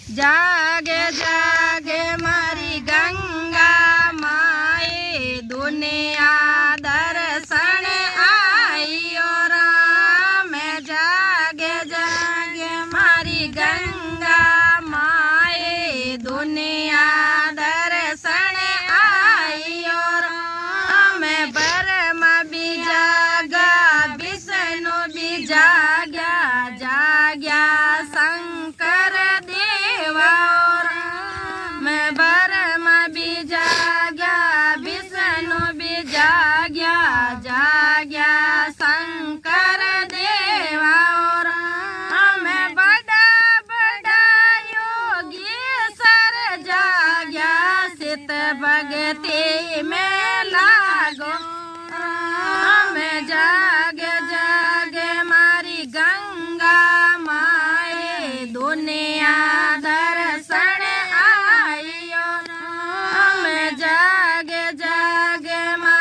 जागे जागे मारी गंगा माए दुनिया दर्शन आइयो राम। जागे जागे मारी गंगा माए दुनिया दर्शन आइयो राम। ब्रह्म भी जागा विष्णु भी जाग्या जाग्या शंकर देवा राम। ब्रह्म भी जाग्या विष्णु भी जाग्या जाग्या शंकर देवा राम। बड़ा बड़ा योगी सर जाग्या सित भगति में लागो राम। जाग जाग मारी गंगा माए दुनिया